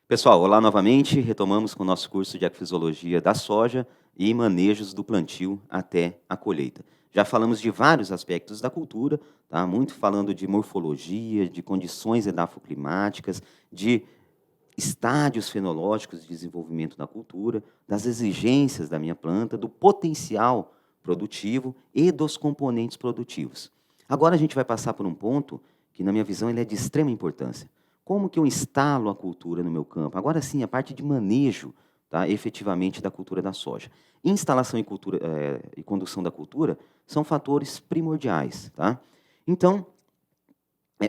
Pessoal, olá novamente. Retomamos com o nosso curso de Ecofisiologia da soja e manejos do plantio até a colheita. Já falamos de vários aspectos da cultura, tá? Muito falando de morfologia, de condições edafoclimáticas, de estádios fenológicos de desenvolvimento da cultura, das exigências da minha planta, do potencial produtivo e dos componentes produtivos. Agora a gente vai passar por um ponto que, na minha visão, ele é de extrema importância. Como que eu instalo a cultura no meu campo? Agora sim, a parte de manejo, tá, efetivamente da cultura da soja. Instalação e condução da cultura são fatores primordiais. Tá? Então,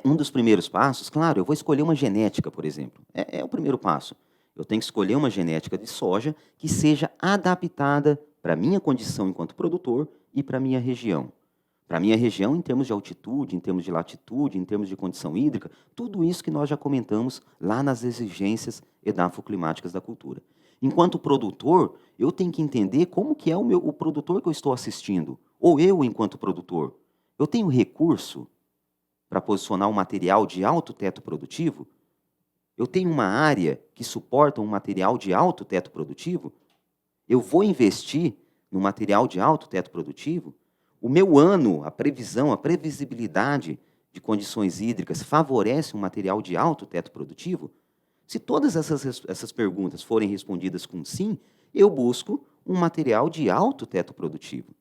um dos primeiros passos, claro, eu vou escolher uma genética, por exemplo. É o primeiro passo. Eu tenho que escolher uma genética de soja que seja adaptada para a minha condição enquanto produtor e para a minha região. Para a minha região, em termos de altitude, em termos de latitude, em termos de condição hídrica, tudo isso que nós já comentamos lá nas exigências edafoclimáticas da cultura. Enquanto produtor, eu tenho que entender como que é o produtor que eu estou assistindo, ou eu enquanto produtor. Eu tenho recurso para posicionar um material de alto teto produtivo? Eu tenho uma área que suporta um material de alto teto produtivo? Eu vou investir no material de alto teto produtivo? O meu ano, a previsão, a previsibilidade de condições hídricas favorece um material de alto teto produtivo? Se todas essas perguntas forem respondidas com sim, eu busco um material de alto teto produtivo.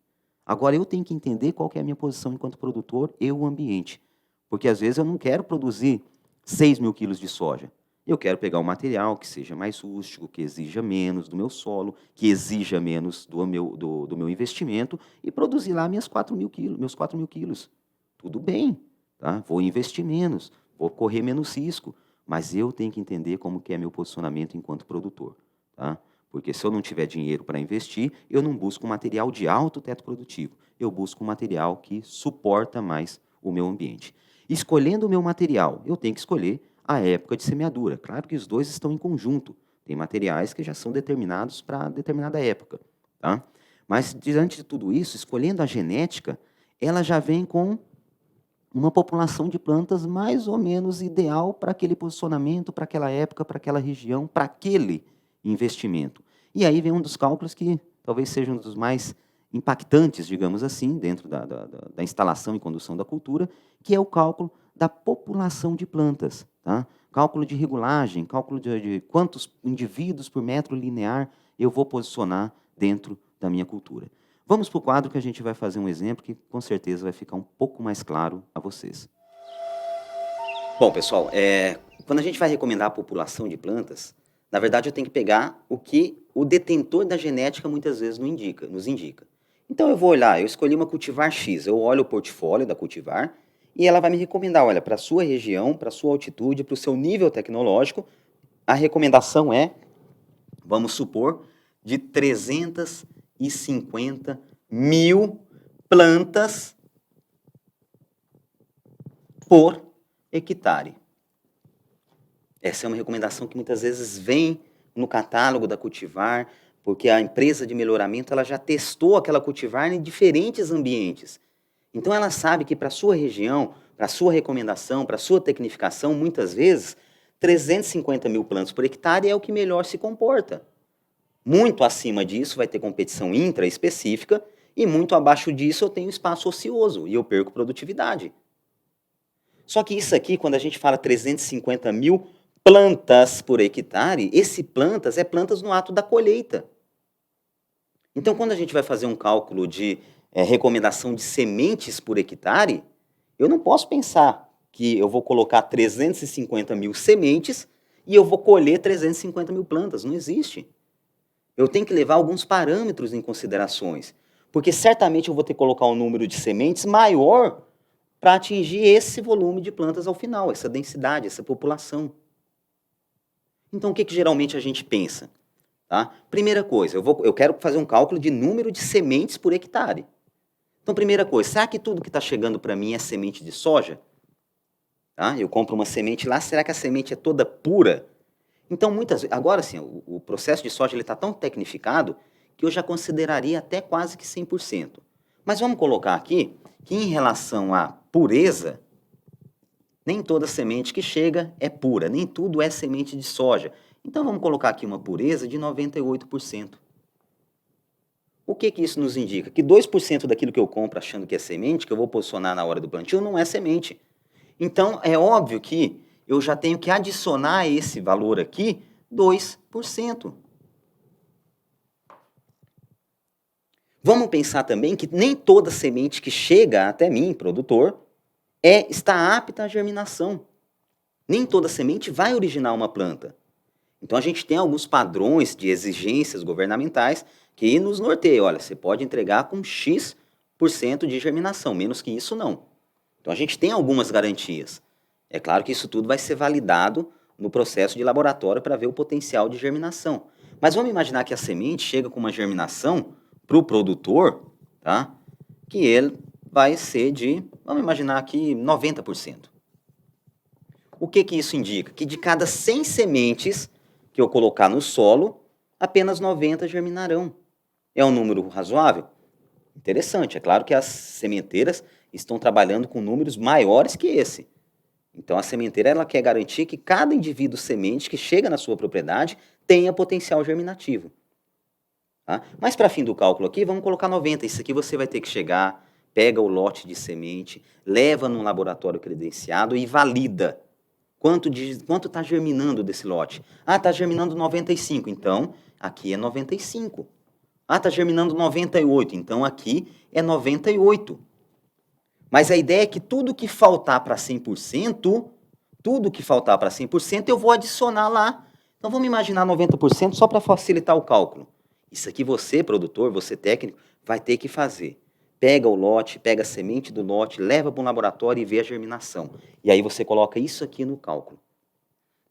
Agora, eu tenho que entender qual que é a minha posição enquanto produtor e o ambiente. Porque, às vezes, eu não quero produzir 6.000 quilos de soja. Eu quero pegar um material que seja mais rústico, que exija menos do meu solo, que exija menos do meu investimento e produzir lá meus 4.000 quilos. Tudo bem, tá? Vou investir menos, vou correr menos risco, mas eu tenho que entender como que é meu posicionamento enquanto produtor. Tá? Porque se eu não tiver dinheiro para investir, eu não busco um material de alto teto produtivo, eu busco um material que suporta mais o meu ambiente. Escolhendo o meu material, eu tenho que escolher a época de semeadura. Claro que os dois estão em conjunto. Tem materiais que já são determinados para determinada época. Tá? Mas, diante de tudo isso, escolhendo a genética, ela já vem com uma população de plantas mais ou menos ideal para aquele posicionamento, para aquela época, para aquela região, para aquele investimento. E aí vem um dos cálculos que talvez seja um dos mais impactantes, digamos assim, dentro da instalação e condução da cultura, que é o cálculo da população de plantas. Tá? Cálculo de regulagem, cálculo de quantos indivíduos por metro linear eu vou posicionar dentro da minha cultura. Vamos para o quadro que a gente vai fazer um exemplo que com certeza vai ficar um pouco mais claro a vocês. Bom, pessoal, quando a gente vai recomendar a população de plantas, na verdade eu tenho que pegar o que o detentor da genética muitas vezes nos indica. Então eu vou olhar, eu escolhi uma cultivar X, eu olho o portfólio da cultivar e ela vai me recomendar, olha, para a sua região, para a sua altitude, para o seu nível tecnológico, a recomendação é, vamos supor, de 350 mil plantas por hectare. Essa é uma recomendação que muitas vezes vem no catálogo da cultivar, porque a empresa de melhoramento ela já testou aquela cultivar em diferentes ambientes. Então ela sabe que para a sua região, para a sua recomendação, para a sua tecnificação, muitas vezes, 350 mil plantas por hectare é o que melhor se comporta. Muito acima disso vai ter competição intra-específica e muito abaixo disso eu tenho espaço ocioso e eu perco produtividade. Só que isso aqui, quando a gente fala 350 mil plantas por hectare, esse plantas é plantas no ato da colheita. Então, quando a gente vai fazer um cálculo de recomendação de sementes por hectare, eu não posso pensar que eu vou colocar 350 mil sementes e eu vou colher 350 mil plantas. Não existe. Eu tenho que levar alguns parâmetros em considerações, porque certamente eu vou ter que colocar um número de sementes maior para atingir esse volume de plantas ao final, essa densidade, essa população. Então, o que geralmente a gente pensa? Tá? Primeira coisa, eu quero fazer um cálculo de número de sementes por hectare. Então, primeira coisa, será que tudo que está chegando para mim é semente de soja? Tá? Eu compro uma semente lá, será que a semente é toda pura? Então, agora sim, o processo de soja está tão tecnificado que eu já consideraria até quase que 100%. Mas vamos colocar aqui que em relação à pureza, nem toda semente que chega é pura, nem tudo é semente de soja. Então, vamos colocar aqui uma pureza de 98%. O que isso nos indica? Que 2% daquilo que eu compro achando que é semente, que eu vou posicionar na hora do plantio, não é semente. Então, é óbvio que eu já tenho que adicionar esse valor aqui 2%. Vamos pensar também que nem toda semente que chega até mim, produtor, está apta à germinação. Nem toda semente vai originar uma planta. Então, a gente tem alguns padrões de exigências governamentais que nos norteiam. Olha, você pode entregar com X% de germinação, menos que isso não. Então, a gente tem algumas garantias. É claro que isso tudo vai ser validado no processo de laboratório para ver o potencial de germinação. Mas vamos imaginar que a semente chega com uma germinação para o produtor, tá? Que ele vai ser de, vamos imaginar aqui, 90%. O que isso indica? Que de cada 100 sementes que eu colocar no solo, apenas 90 germinarão. É um número razoável? Interessante. É claro que as sementeiras estão trabalhando com números maiores que esse. Então, a sementeira ela quer garantir que cada indivíduo semente que chega na sua propriedade tenha potencial germinativo. Tá? Mas, para fim do cálculo aqui, vamos colocar 90. Isso aqui você vai ter que chegar, pega o lote de semente, leva num laboratório credenciado e valida. Quanto está germinando desse lote? Ah, está germinando 95, então aqui é 95. Ah, está germinando 98, então aqui é 98. Mas a ideia é que tudo que faltar para 100%, eu vou adicionar lá. Então vamos imaginar 90% só para facilitar o cálculo. Isso aqui você, produtor, você técnico, vai ter que fazer. Pega o lote, pega a semente do lote, leva para um laboratório e vê a germinação. E aí você coloca isso aqui no cálculo.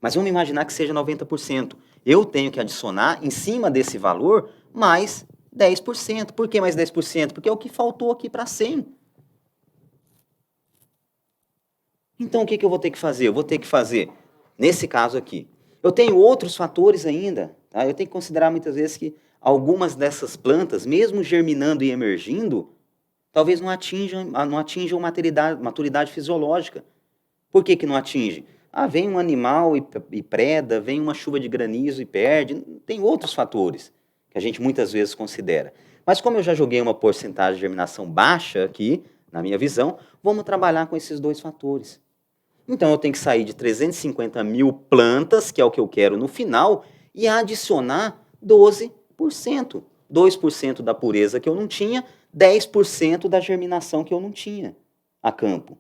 Mas vamos imaginar que seja 90%. Eu tenho que adicionar, em cima desse valor, mais 10%. Por que mais 10%? Porque é o que faltou aqui para 100. Então, o que eu vou ter que fazer? Eu vou ter que fazer, nesse caso aqui, eu tenho outros fatores ainda. Tá? Eu tenho que considerar muitas vezes que algumas dessas plantas, mesmo germinando e emergindo, talvez não atinjam maturidade fisiológica. Por que não atinge? Ah, vem um animal e preda, vem uma chuva de granizo e perde. Tem outros fatores que a gente muitas vezes considera. Mas como eu já joguei uma porcentagem de germinação baixa aqui, na minha visão, vamos trabalhar com esses dois fatores. Então, eu tenho que sair de 350 mil plantas, que é o que eu quero no final, e adicionar 12%. 2% da pureza que eu não tinha, 10% da germinação que eu não tinha a campo.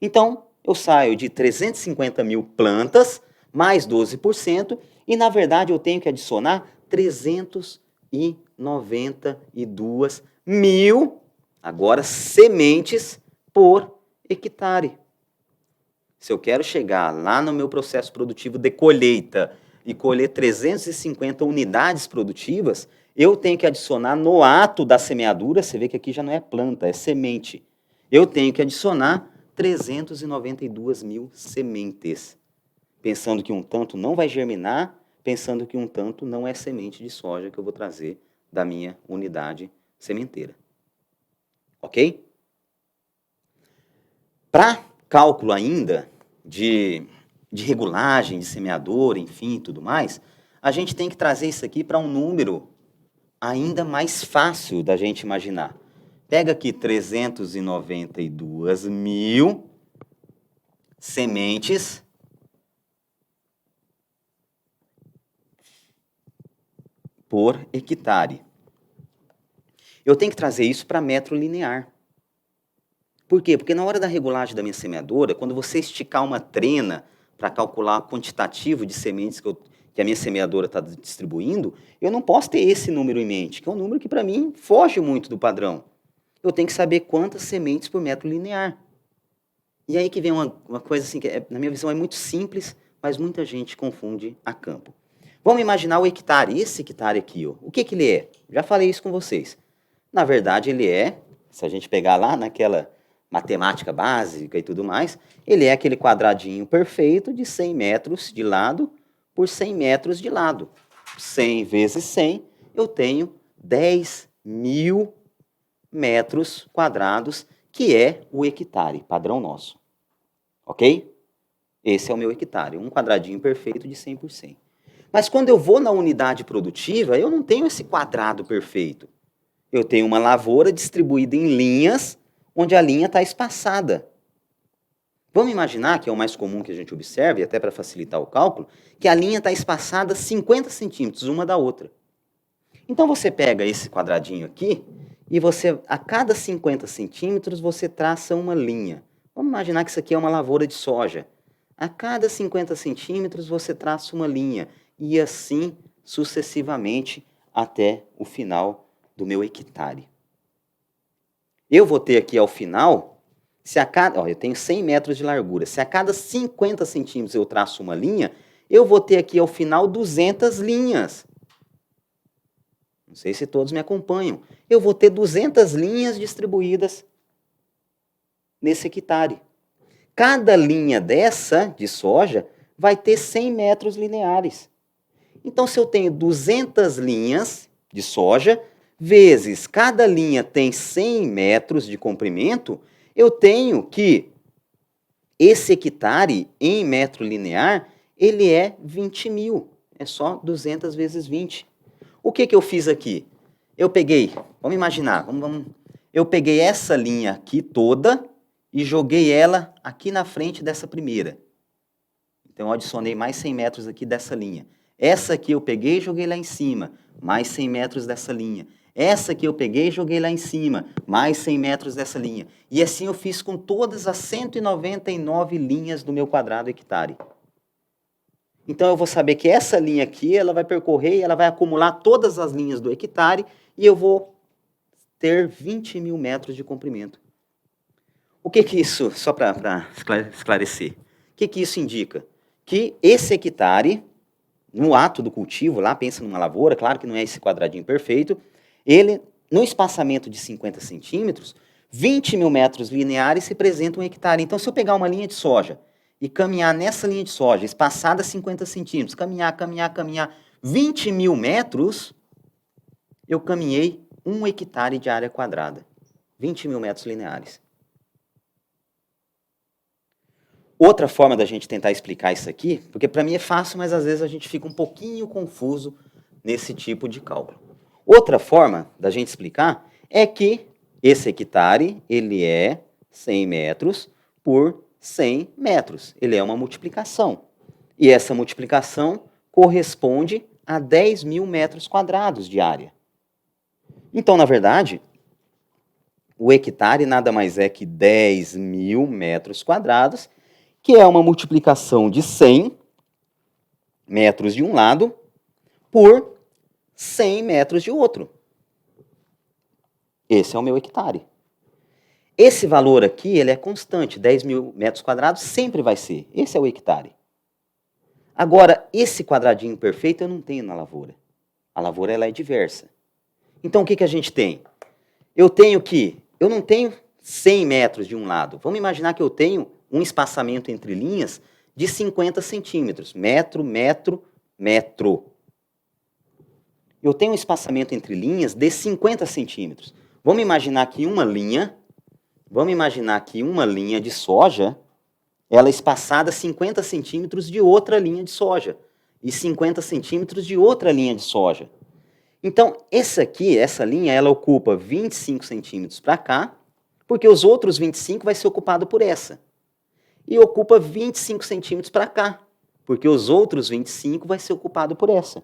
Então, eu saio de 350 mil plantas, mais 12%, e na verdade eu tenho que adicionar 392 mil, agora, sementes por hectare. Se eu quero chegar lá no meu processo produtivo de colheita e colher 350 unidades produtivas, eu tenho que adicionar no ato da semeadura, você vê que aqui já não é planta, é semente. Eu tenho que adicionar 392 mil sementes, pensando que um tanto não vai germinar, pensando que um tanto não é semente de soja que eu vou trazer da minha unidade sementeira. Ok? Para cálculo ainda de regulagem, de semeador, enfim, tudo mais, a gente tem que trazer isso aqui para um número ainda mais fácil da gente imaginar. Pega aqui 392 mil sementes por hectare. Eu tenho que trazer isso para metro linear. Por quê? Porque na hora da regulagem da minha semeadora, quando você esticar uma trena para calcular o quantitativo de sementes que a minha semeadora está distribuindo, eu não posso ter esse número em mente, que é um número que, para mim, foge muito do padrão. Eu tenho que saber quantas sementes por metro linear. E aí que vem uma coisa assim, que na minha visão é muito simples, mas muita gente confunde a campo. Vamos imaginar o hectare, esse hectare aqui, ó. O que ele é? Já falei isso com vocês. Na verdade, ele é, se a gente pegar lá naquela matemática básica e tudo mais, ele é aquele quadradinho perfeito de 100 metros de lado por 100 metros de lado. 100 vezes 100, eu tenho 10 mil metros quadrados, que é o hectare, padrão nosso. Ok? Esse é o meu hectare, um quadradinho perfeito de 100 por 100. Mas quando eu vou na unidade produtiva, eu não tenho esse quadrado perfeito. Eu tenho uma lavoura distribuída em linhas, onde a linha está espaçada. Vamos imaginar, que é o mais comum que a gente observe, até para facilitar o cálculo, que a linha está espaçada 50 centímetros uma da outra. Então você pega esse quadradinho aqui e você, a cada 50 centímetros, você traça uma linha. Vamos imaginar que isso aqui é uma lavoura de soja. A cada 50 centímetros você traça uma linha e assim sucessivamente até o final do meu hectare. Eu vou ter aqui ao final, se a cada, eu tenho 100 metros de largura, se a cada 50 centímetros eu traço uma linha, eu vou ter aqui ao final 200 linhas. Não sei se todos me acompanham. Eu vou ter 200 linhas distribuídas nesse hectare. Cada linha dessa de soja vai ter 100 metros lineares. Então, se eu tenho 200 linhas de soja, vezes cada linha tem 100 metros de comprimento, eu tenho que esse hectare em metro linear, ele é 20 mil. É só 200 vezes 20. O que eu fiz aqui? Eu peguei, vamos imaginar, eu peguei essa linha aqui toda e joguei ela aqui na frente dessa primeira. Então, eu adicionei mais 100 metros aqui dessa linha. Essa aqui eu peguei e joguei lá em cima, mais 100 metros dessa linha. Essa aqui eu peguei e joguei lá em cima, mais 100 metros dessa linha. E assim eu fiz com todas as 199 linhas do meu quadrado hectare. Então, eu vou saber que essa linha aqui, ela vai percorrer, ela vai acumular todas as linhas do hectare e eu vou ter 20 mil metros de comprimento. O que isso, só para esclarecer, o que isso indica? Que esse hectare, no ato do cultivo, lá pensa numa lavoura, claro que não é esse quadradinho perfeito, ele, no espaçamento de 50 centímetros, 20 mil metros lineares representam um hectare. Então, se eu pegar uma linha de soja e caminhar nessa linha de soja, espaçada 50 centímetros, caminhar, 20 mil metros, eu caminhei 1 hectare de área quadrada. 20 mil metros lineares. Outra forma da gente tentar explicar isso aqui, porque para mim é fácil, mas às vezes a gente fica um pouquinho confuso nesse tipo de cálculo. Outra forma da gente explicar é que esse hectare, ele é 100 metros por 100 metros. Ele é uma multiplicação. E essa multiplicação corresponde a 10 mil metros quadrados de área. Então, na verdade, o hectare nada mais é que 10 mil metros quadrados, que é uma multiplicação de 100 metros de um lado por 100 metros de outro. Esse é o meu hectare. Esse valor aqui, ele é constante, 10 mil metros quadrados sempre vai ser. Esse é o hectare. Agora, esse quadradinho perfeito eu não tenho na lavoura. A lavoura ela é diversa. Então, o que a gente tem? Eu não tenho 100 metros de um lado. Vamos imaginar que eu tenho um espaçamento entre linhas de 50 centímetros. Metro, metro, metro. Eu tenho um espaçamento entre linhas de 50 centímetros. Vamos imaginar que uma linha de soja, ela é espaçada 50 centímetros de outra linha de soja. E 50 centímetros de outra linha de soja. Então, essa linha, ela ocupa 25 centímetros para cá, porque os outros 25 vai ser ocupado por essa. E ocupa 25 centímetros para cá, porque os outros 25 vai ser ocupado por essa.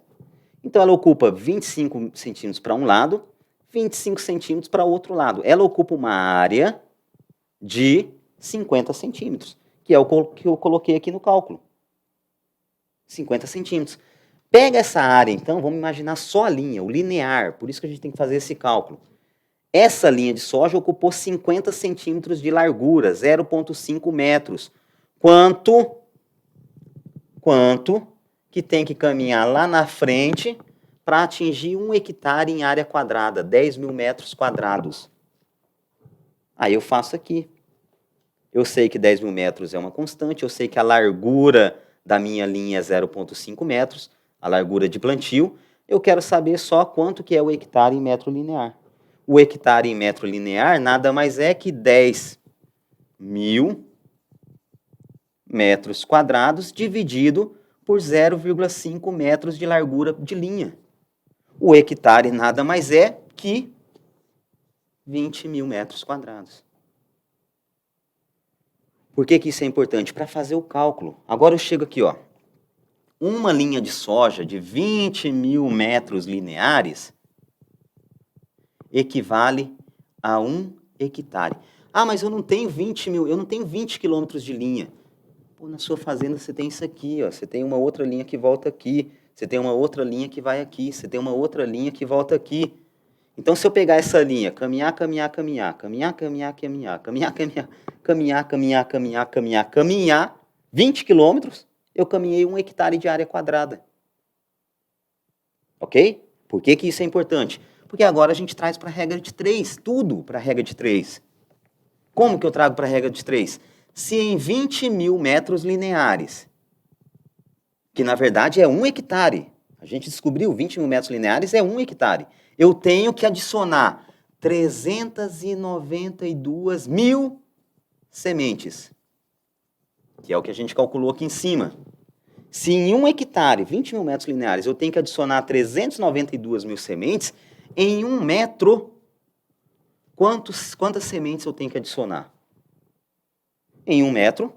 Então, ela ocupa 25 centímetros para um lado, 25 centímetros para o outro lado. Ela ocupa uma área de 50 centímetros, que é o que eu coloquei aqui no cálculo. 50 centímetros. Pega essa área, então, vamos imaginar só a linha, o linear, por isso que a gente tem que fazer esse cálculo. Essa linha de soja ocupou 50 centímetros de largura, 0,5 metros. Quanto que tem que caminhar lá na frente para atingir 1 hectare em área quadrada, 10 mil metros quadrados? Aí eu faço aqui. Eu sei que 10 mil metros é uma constante, eu sei que a largura da minha linha é 0,5 metros, a largura de plantio. Eu quero saber só quanto que é o hectare em metro linear. O hectare em metro linear nada mais é que 10 mil metros quadrados dividido por 0,5 metros de largura de linha. O hectare nada mais é que 20 mil metros quadrados. Por que isso é importante? Para fazer o cálculo. Agora eu chego aqui, ó. Uma linha de soja de 20 mil metros lineares equivale a 1 hectare. Ah, mas eu não tenho 20 quilômetros de linha. Pô, na sua fazenda você tem isso aqui, ó. Você tem uma outra linha que volta aqui. Você tem uma outra linha que vai aqui. Você tem uma outra linha que volta aqui. Então, se eu pegar essa linha, caminhar, 20 quilômetros, eu caminhei 1 hectare de área quadrada. Ok? Por que isso é importante? Porque agora a gente traz para a regra de 3, tudo para a regra de 3. Como que eu trago para a regra de 3? Se em 20 mil metros lineares, que na verdade é 1 hectare, a gente descobriu 20 mil metros lineares é 1 hectare, eu tenho que adicionar 392 mil sementes, que é o que a gente calculou aqui em cima. Se em 1 hectare, 20 mil metros lineares, eu tenho que adicionar 392 mil sementes, em 1 metro, quantas sementes eu tenho que adicionar? Em 1 metro,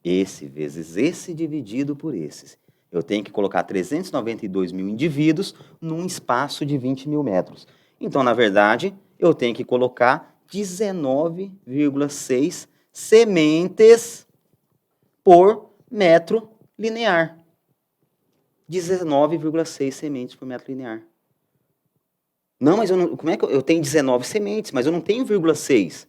esse vezes esse dividido por esses. Eu tenho que colocar 392 mil indivíduos num espaço de 20 mil metros. Então, na verdade, eu tenho que colocar 19,6 sementes por metro linear. 19,6 sementes por metro linear. Não, mas como é que eu tenho 19 sementes, mas eu não tenho 0,6.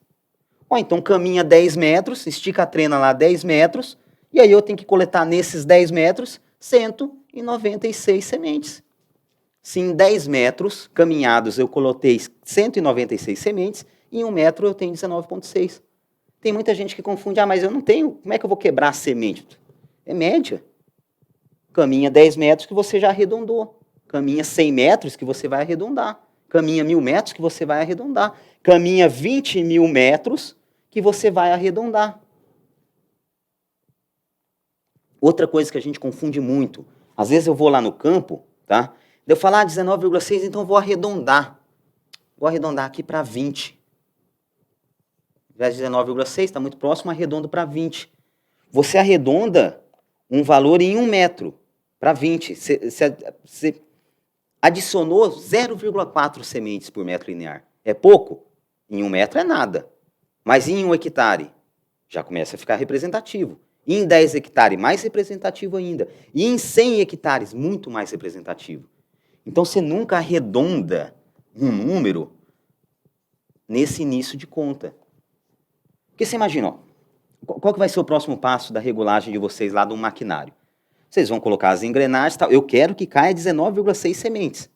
Então caminha 10 metros, estica a trena lá 10 metros, e aí eu tenho que coletar nesses 10 metros 196 sementes. Se em 10 metros caminhados eu coletei 196 sementes, em 1 metro eu tenho 19,6. Tem muita gente que confunde, mas eu não tenho, como é que eu vou quebrar a semente? É média. Caminha 10 metros que você já arredondou. Caminha 100 metros que você vai arredondar. Caminha 1.000 metros que você vai arredondar. Caminha 20 mil metros que você vai arredondar. Outra coisa que a gente confunde muito, às vezes eu vou lá no campo, tá? Eu falo, 19,6, então vou arredondar. Vou arredondar aqui para 20. Ao invés de 19,6, está muito próximo, arredondo para 20. Você arredonda um valor em 1 metro para 20. Você adicionou 0,4 sementes por metro linear. É pouco? Em 1 metro é nada. Mas em 1 hectare, já começa a ficar representativo. E em 10 hectares, mais representativo ainda. E em 100 hectares, muito mais representativo. Então, você nunca arredonda um número nesse início de conta. Porque você imagina, qual que vai ser o próximo passo da regulagem de vocês lá do maquinário? Vocês vão colocar as engrenagens, tal. Eu quero que caia 19,6 sementes.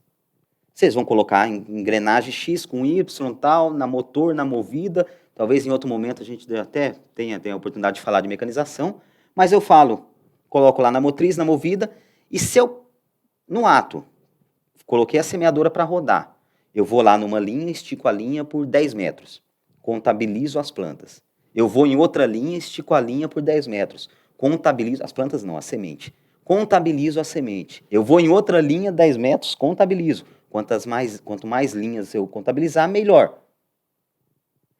Vocês vão colocar engrenagem X com Y, tal, na motor, na movida. Talvez em outro momento a gente até tenha a oportunidade de falar de mecanização. Mas eu coloco lá na motriz, na movida, e se eu, no ato, coloquei a semeadora para rodar, eu vou lá numa linha, estico a linha por 10 metros. Contabilizo as plantas. Eu vou em outra linha, estico a linha por 10 metros. Contabilizo, as plantas não, a semente. Contabilizo a semente. Eu vou em outra linha, 10 metros, contabilizo. Quanto mais linhas eu contabilizar, melhor.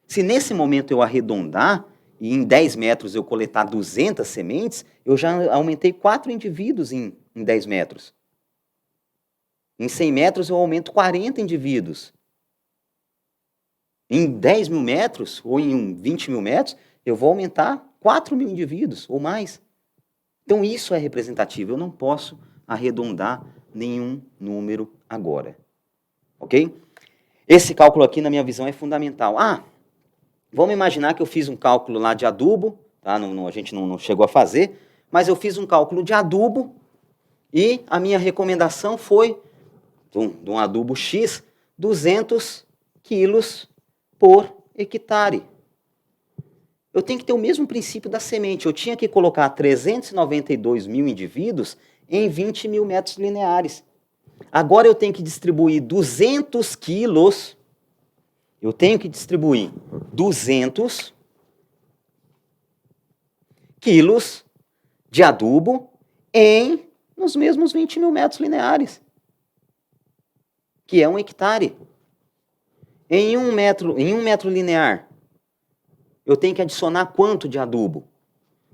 Se nesse momento eu arredondar, e em 10 metros eu coletar 200 sementes, eu já aumentei 4 indivíduos em 10 metros. Em 100 metros eu aumento 40 indivíduos. Em 10 mil metros, ou em 20 mil metros, eu vou aumentar 4 mil indivíduos, ou mais. Então isso é representativo, eu não posso arredondar nenhum número agora. Ok? Esse cálculo aqui, na minha visão, é fundamental. Vamos imaginar que eu fiz um cálculo lá de adubo, tá? A gente não chegou a fazer, mas eu fiz um cálculo de adubo e a minha recomendação foi, de um adubo X, 200 quilos por hectare. Eu tenho que ter o mesmo princípio da semente. Eu tinha que colocar 392 mil indivíduos em 20 mil metros lineares. Agora eu tenho que distribuir 200 quilos. Eu tenho que distribuir 200 quilos de adubo em nos mesmos 20 mil metros lineares, que é 1 hectare. Em um metro linear, eu tenho que adicionar quanto de adubo?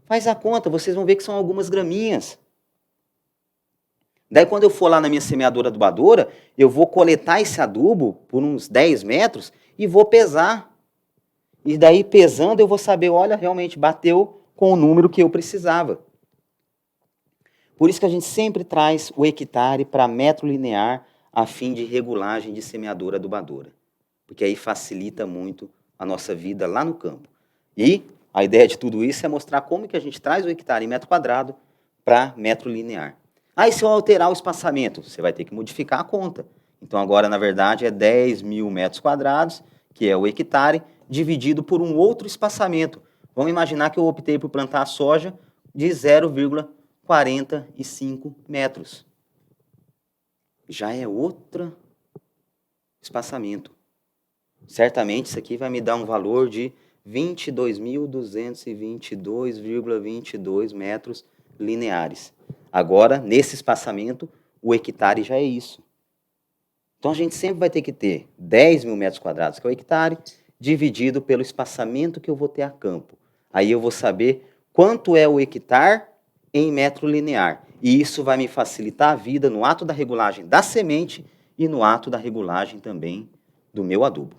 Faz a conta, vocês vão ver que são algumas graminhas. Daí, quando eu for lá na minha semeadora adubadora, eu vou coletar esse adubo por uns 10 metros e vou pesar. E daí, pesando, eu vou saber, olha, realmente bateu com o número que eu precisava. Por isso que a gente sempre traz o hectare para metro linear a fim de regulagem de semeadora adubadora. Porque aí facilita muito a nossa vida lá no campo. E a ideia de tudo isso é mostrar como que a gente traz o hectare em metro quadrado para metro linear. Aí, se eu alterar o espaçamento, você vai ter que modificar a conta. Então, agora, na verdade, é 10 mil metros quadrados, que é o hectare, dividido por um outro espaçamento. Vamos imaginar que eu optei por plantar a soja de 0,45 metros. Já é outro espaçamento. Certamente, isso aqui vai me dar um valor de 22.222,22 metros lineares. Agora, nesse espaçamento, o hectare já é isso. Então, a gente sempre vai ter que ter 10 mil metros quadrados, que é o hectare, dividido pelo espaçamento que eu vou ter a campo. Aí eu vou saber quanto é o hectare em metro linear. E isso vai me facilitar a vida no ato da regulagem da semente e no ato da regulagem também do meu adubo.